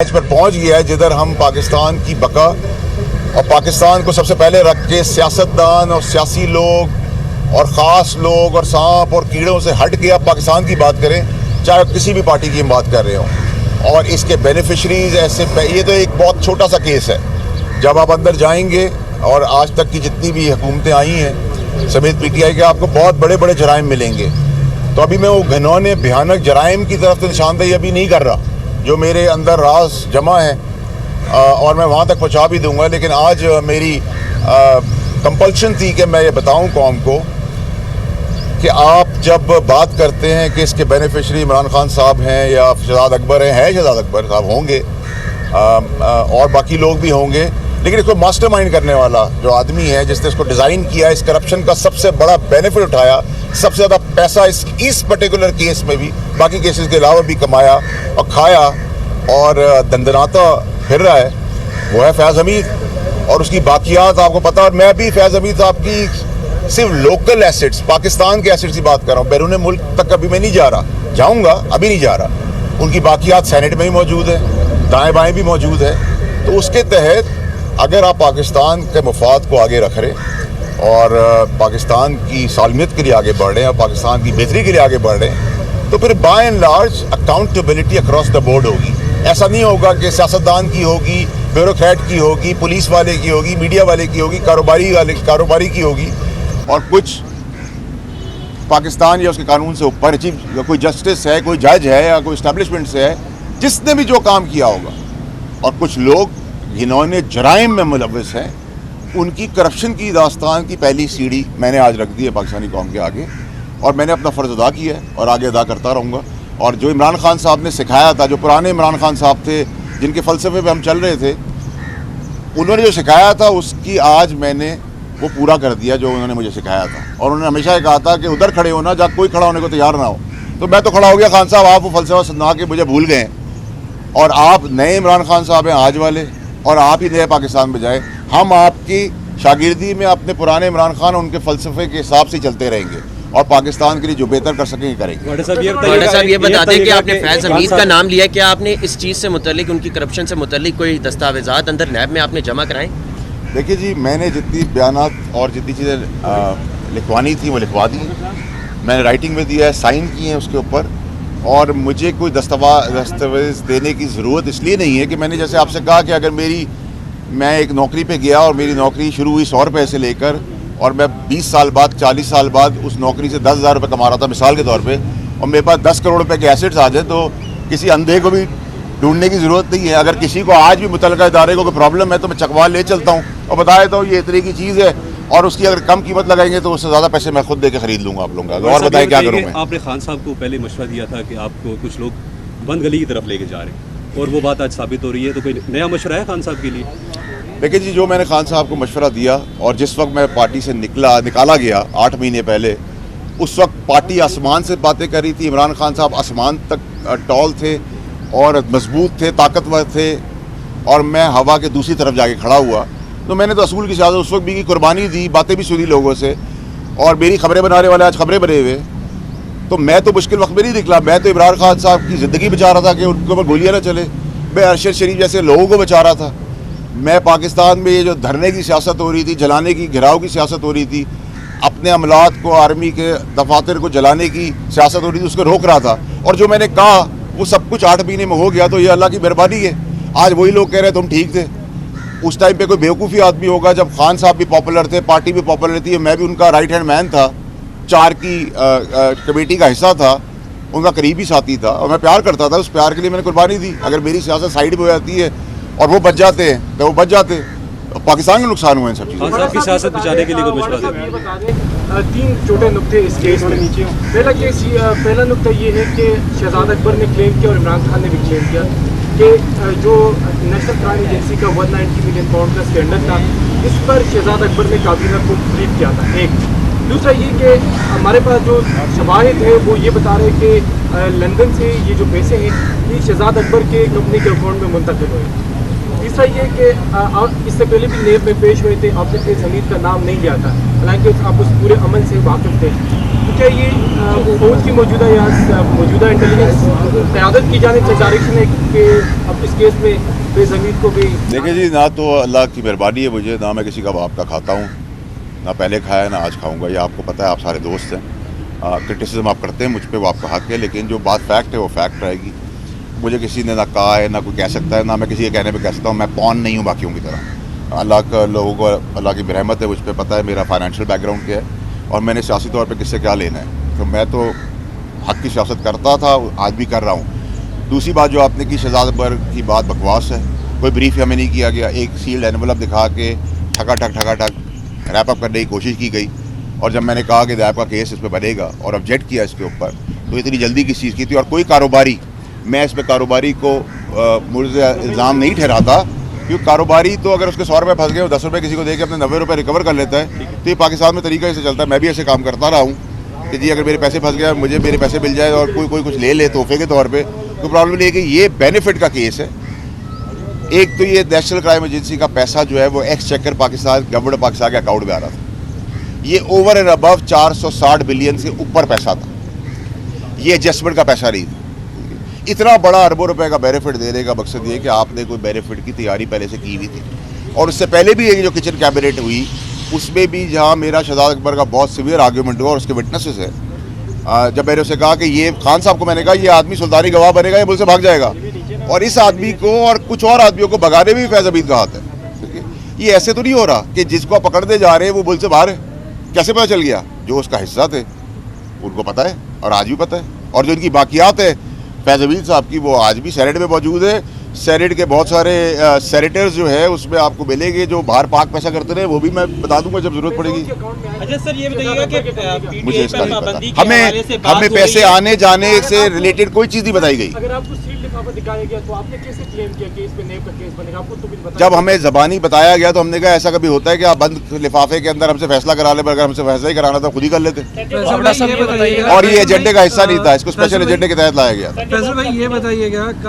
Match पर पहुंच गया है जिधर हम पाकिस्तान की बका और पाकिस्तान को सबसे पहले रख के सियासतदान और सियासी लोग और ख़ास लोग और सांप और कीड़ों से हट के आप पाकिस्तान की बात करें, चाहे किसी भी पार्टी की हम बात कर रहे हों, और इसके बेनिफिशरीज ऐसे। ये तो एक बहुत छोटा सा केस है। जब आप अंदर जाएंगे और आज तक की जितनी भी हुकूमतें आई हैं समेत पीटीआई के, आपको बहुत बड़े बड़े जराइम मिलेंगे। तो अभी मैं वो घिनौने भयानक जराइम की तरफ तो निशानदेही अभी नहीं कर रहा, जो मेरे अंदर राज जमा है और मैं वहाँ तक पहुँचा भी दूंगा। लेकिन आज मेरी कंपल्शन थी कि मैं ये बताऊं कौम को कि आप जब बात करते हैं कि इसके बेनिफिशरी इमरान खान साहब हैं या शहजाद अकबर हैं शहजाद अकबर साहब होंगे और बाकी लोग भी होंगे, लेकिन इसको मास्टरमाइंड करने वाला जो आदमी है जिसने इसको डिज़ाइन किया, इस करप्शन का सबसे बड़ा बेनिफिट उठाया, सबसे ज़्यादा पैसा इस पर्टिकुलर केस में भी, बाकी केसेस के अलावा भी कमाया और खाया और दंदनाता फिर रहा है, वो है फैज़ हमीद। और उसकी बाकियात आपको पता। और मैं भी फैज़ हमीद साहब की सिर्फ लोकल एसेट्स, पाकिस्तान के एसेट्स की बात कर रहा हूँ, बैरून मुल्क तक अभी मैं नहीं जा रहा, जाऊँगा, अभी नहीं जा रहा। उनकी बाकियात सेनेट में भी मौजूद है, दाएँ बाएँ भी मौजूद है। तो उसके तहत अगर आप पाकिस्तान के मफाद को आगे रख रहे और पाकिस्तान की सालमियत के लिए आगे बढ़ रहे हैं और पाकिस्तान की बेहतरी के लिए आगे बढ़ रहे हैं, तो फिर by and large accountability across the board होगी। ऐसा नहीं होगा कि सियासतदान की होगी, ब्यूरोक्रेट की होगी, पुलिस वाले की होगी, मीडिया वाले की होगी, कारोबारी की होगी, और कुछ पाकिस्तान या उसके कानून से ऊपर चीफ कोई जस्टिस है, कोई जज है या कोई इस्टेब्लिशमेंट से है जिसने भी जो काम किया होगा, और कुछ लोग जिन्होंने जराइम में मुलव्वस हैं, उनकी करप्शन की दास्तान की पहली सीढ़ी मैंने आज रख दी है पाकिस्तानी कौम के आगे, और मैंने अपना फ़र्ज़ अदा किया है और आगे अदा करता रहूँगा। और जो इमरान खान साहब ने सिखाया था, जो पुराने इमरान खान साहब थे जिनके फ़लसफ़े पे हम चल रहे थे, उन्होंने जो सिखाया था उसकी आज मैंने वो पूरा कर दिया जो उन्होंने मुझे सिखाया था। और उन्होंने हमेशा ये कहा था कि उधर खड़े होना जहाँ कोई खड़ा होने को तैयार ना हो। तो मैं तो खड़ा हो गया। खान साहब, आप वो फ़लसफ़ा सुना के मुझे भूल गए और आप नए इमरान खान साहब हैं आज वाले, और आप ही नए पाकिस्तान में जाए। हम आपकी शागिर्दी में अपने पुराने इमरान खान उनके फ़लसफ़े के हिसाब से चलते रहेंगे और पाकिस्तान के लिए जो बेहतर कर सकेंगे करेंगे। वाडा साहब ये बता दें कि आपने फैज़ हमीद का नाम लिया, क्या आपने इस चीज़ से मुतल्लिक, उनकी करप्शन से मुतल्लिक कोई दस्तावेज़ात अंदर नैब में आपने जमा कराएं? देखिए जी, मैंने जितनी बयानात और जितनी चीज़ें लिखवानी थी वो लिखवा दी, मैंने राइटिंग में दिया है, साइन किए हैं उसके ऊपर, और मुझे कोई दस्तावेज़ देने की ज़रूरत इसलिए नहीं है कि मैंने जैसे आपसे कहा कि अगर मैं एक नौकरी पे गया और मेरी नौकरी शुरू हुई 100 रुपये से लेकर, और मैं 20 साल बाद 40 साल बाद उस नौकरी से 10,000 रुपये कमा रहा था मिसाल के तौर पे, और मेरे पास 10 करोड़ रुपये के एसेट्स आ जाए, तो किसी अंधे को भी ढूंढने की ज़रूरत नहीं है। अगर किसी को आज भी मुतल्लिका इदारे को कोई प्रॉब्लम है तो मैं चकवा ले चलता हूँ और बता देता हूँ ये इतने की चीज़ है, और उसकी अगर कम कीमत लगाएंगे तो उससे ज़्यादा पैसे मैं खुद दे के खरीद लूँगा आप लोगों का। और बताइए क्या करूँ मैं? आपने खान साहब को पहले मशवरा दिया था कि आपको कुछ लोग बंद गली की तरफ लेके जा रहे हैं, और वो बात आज साबित हो रही है, तो कोई नया मशवरा है खान साहब के लिए? देखिए जी, जो मैंने खान साहब को मशवरा दिया और जिस वक्त मैं पार्टी से निकाला गया 8 महीने पहले, उस वक्त पार्टी आसमान से बातें कर रही थी। इमरान खान साहब आसमान तक टॉल थे और मजबूत थे, ताकतवर थे, और मैं हवा के दूसरी तरफ जाके खड़ा हुआ। तो मैंने तो असूल की सियासत उस वक्त भी की, कुर्बानी दी, बातें भी सुनी लोगों से, और मेरी खबरें बनाने वाले आज खबरें बने हुए। तो मैं तो मुश्किल वक्त में नहीं निकला, मैं तो इमरान खान साहब की ज़िंदगी बचा रहा था कि उनके ऊपर गोलियाँ ना चले। मैं अरशद शरीफ जैसे लोगों को बचा रहा था। मैं पाकिस्तान में ये जो धरने की सियासत हो रही थी, जलाने की, घिराव की सियासत हो रही थी, अपने अमलात को, आर्मी के दफातर को जलाने की सियासत हो रही थी, उसको रोक रहा था। और जो मैंने कहा वो सब कुछ 8 महीने में हो गया, तो ये अल्लाह की मेहरबानी है। आज वही लोग कह रहे तुम ठीक थे। उस टाइम पे कोई बेवकूफ़ी आदमी होगा जब खान साहब भी पॉपुलर थे, पार्टी भी पॉपुलर थी, मैं भी उनका राइट हैंड मैन था, 4 की कमेटी का हिस्सा था, उनका करीबी साथी था, और मैं प्यार करता था। उस प्यार के लिए मैंने कुर्बानी दी। अगर मेरी सियासत साइड में हो जाती है और वो बच जाते हैं तो वो बच जाते, पाकिस्तान का नुकसान हुआ इन सब चीज़ों। आपकी सियासत बचाने के लिए कोई मशवरा दें? 3 छोटे नुक्ते इस केस में नीचे। पहला नुक्ता ये है कि शहजाद अकबर ने क्लेम किया और इमरान खान ने भी क्लेम किया कि जो नेशनल क्राइम एजेंसी का 190 मिलियन पाउंड का स्कैंडल था, इस पर शहजाद अकबर ने काबीना को ब्रीफ किया था। एक दूसरा ये कि हमारे पास जो शवाहिद है वो ये बता रहे कि लंदन से ये जो पैसे हैं ये शहजाद अकबर के कंपनी के अकाउंट में मुंतकिल हुए। तीसरा ये कि इससे पहले भी नेब में पेश हुए थे, आपने फैज हमीद का नाम नहीं लिया था, हालांकि आप उस पूरे अमल से वाकिफ थे। तो क्या ये फौज की मौजूदा इंटेलिजेंस क़यादत की जानिब से डायरेक्शन है कि अब इस केस में फैज हमीद को भी? देखिए जी, ना तो अल्लाह की मेहरबानी है मुझे, ना मैं किसी का बाप का खाता हूँ, ना पहले खाया ना आज खाऊंगा। ये आपको पता है, आप सारे दोस्त हैं। क्रिटिसिज्म आप करते हैं मुझ पे, वो आपका हक है, लेकिन जो बात फैक्ट है वो फैक्ट रहेगी। मुझे किसी ने ना कहा है ना कोई कह सकता है, ना मैं किसी के कहने पे कह सकता हूँ। मैं पॉन नहीं हूँ बाकियों की तरह। अल्लाह का लोगों को अल्लाह की रहमत है, मुझ पर पता है मेरा फाइनेंशियल बैकग्राउंड क्या है और मैंने सियासी तौर पर किससे क्या लेना है। तो मैं तो हक की सियासत करता था, आज भी कर रहा हूँ। दूसरी बात जो आपने की, शहजाद अकबर की बात बकवास है, कोई ब्रीफ हमें नहीं किया गया। एक सील्ड एनवलप दिखा के ठका ठक रैप अप करने की कोशिश की गई, और जब मैंने कहा कि नैब का केस इस पर बनेगा और ऑब्जेक्ट किया इसके ऊपर, तो इतनी जल्दी किस चीज़ की थी। और कोई कारोबारी, मैं इस पर कारोबारी को मुझे इल्ज़ाम नहीं ठहराता, क्योंकि कारोबारी तो अगर उसके 100 रुपये फंस गए और 10 रुपये किसी को दे के अपने 90 रुपये रिकवर कर लेता है, तो ये पाकिस्तान में तरीका ऐसे चलता है। मैं भी ऐसे काम करता रहा हूँ कि जी अगर मेरे पैसे फंस गए, मुझे मेरे पैसे मिल जाए और कोई कुछ ले ले तोहफे के तौर पर, तो प्रॉब्लम नहीं है कि ये बेनिफिट का केस है। एक तो ये नेशनल क्राइम एजेंसी का पैसा जो है वो एक्सचेकर पाकिस्तान गवर्नमेंट पाकिस्तान के अकाउंट में आ रहा था। ये ओवर एंड अबव 460 बिलियन से ऊपर पैसा था, ये एडजस्टमेंट का पैसा नहीं था। इतना बड़ा अरबों रुपए का बेनिफिट देने का मकसद ये कि आपने कोई बेनिफिट की तैयारी पहले से की हुई थी। और उससे पहले भी एक जो किचन कैबिनेट हुई, उसमें भी जहाँ मेरा शहजाद अकबर का बहुत सीवियर आर्ग्यूमेंट हुआ और उसके विटनेसेस है, जब मैंने उसे कहा कि ये खान साहब को मैंने कहा ये आदमी सुल्तानी गवाह बनेगा, ये मुझसे भाग जाएगा, और इस आदमी को और कुछ और आदमियों को भगाने में भी फैज हमीद का हाथ है। ये ऐसे तो नहीं हो रहा कि जिसको आप पकड़ने जा रहे हैं वो मुल्क से बाहर है। कैसे पता चल गया? जो उसका हिस्सा थे उनको पता है और आज भी पता है, और जो इनकी बाकियात है फैज हमीद साहब की, वो आज भी सेनेट में मौजूद है। सेनेट के बहुत सारे सेनेटर्स जो है उसमें आपको मिलेंगे जो बाहर पाक पैसा करते रहे, वो भी मैं बता दूंगा जब जरूरत पड़ेगी। अच्छा सर, ये बताइएगा कि मुझे इसका नहीं पता, हमें पैसे आने जाने से रिलेटेड कोई चीज़ नहीं बताई गई। अगर आपको सील लिफाफा दिखाया गया तो आपने कैसे क्लेम किया कि इस पे नेब का केस बनेगा? आपको तो कुछ बताया? जब हमें ज़बानी बताया गया तो हमने कहा ऐसा कभी होता है कि आप बंद लिफाफे के अंदर हमसे फैसला करा ले, पर अगर हमसे फैसला ही कराना था खुद ही कर लेते। और ये एजेंडे का हिस्सा नहीं था, इसको स्पेशल एजेंडे के तहत लाया गया था। फैसल भाई ये बताइएगा